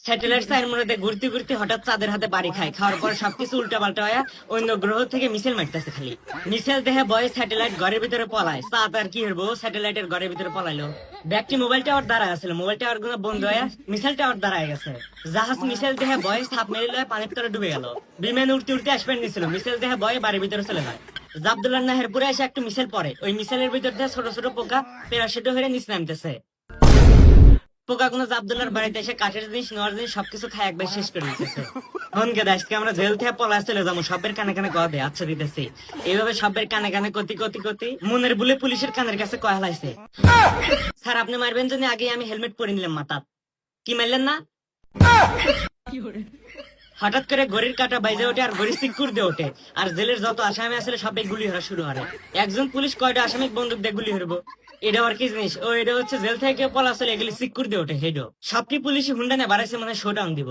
Satellite sign মধ্যে ঘুরতে ঘুরতে হঠাৎ চাঁদের হাতে বাড়ি খায়, খাওয়ার পর সবকিছু উল্টা পাল্টা হয়ে অন্য গ্রহ থেকে মিসাইল মারতেছে খালি। মিসাইল দেখে বয় স্যাটেলাইট ঘরের ভিতরে পলায়। চাঁদ আর কি হবো, স্যাটেলাইটের ঘরের ভিতরে পলাইলো। ব্যক্তি মোবাইল টাওয়ার দাঁড়ায় আছিল, মোবাইল টাওয়ার গুলো বন্ধ হয়ে মিসাইল টাওয়ার দাঁড়ায় গেছে। জাহাজ মিসাইল দেখে বয় সাপ মেরে লয়ে পানির তলে ডুবে গেল। বিমান উঠতে উঠতে আসবেন নিছিল, মিসাইল দেখে বয় বাড়ির ভিতরে চলে যায়। জাবদুল্লাহ নাহের পুরে এসে একটা মিসাইল পড়ে, ওই মিসাইলের ভিতর থেকে ছোট ছোট পোকা প্যারাশুট হয়ে নিচে নামতেছে। পোকাগুলো আব্দুল্লাহর বাড়িতে এসে কাঠের জিনিস নেওয়ার জিনিস সবকিছু খায় একবার শেষ করে দিতেছে। হনকে আজকে আমরা জেল থেকে পলাশ চলে যাবো, সবের কানে কানে কয়া দে আচ্ছা দিতেছি। এইভাবে সবের কানে কানে কতি কতি কতি মনের বলে পুলিশের কানের কাছে কয়া হালাইছে। স্যার আপনি মারবেন জন্য আগে আমি হেলমেট পরে নিলাম মাথা, কি মারলেন না? হঠাৎ করে ঘড়ির কাঁটা বাইজে ওঠে আর ঘড়ি সিকুর দিয়ে ওঠে, আর জেলের যত আসামি আসলে সবাই গুলি হরা শুরু হয়। একজন পুলিশ কয়টা আসামি বন্দুক দিয়ে গুলি হরবো, এটা আর কি জিনিস? ও এটা হচ্ছে জেল থেকে পলা চলে এগুলি সিকুর দিয়ে ওঠে। হেডো সবটি পুলিশ হুন্ডা নিয়ে বাড়াইছে, মানে শোডাউন দিব।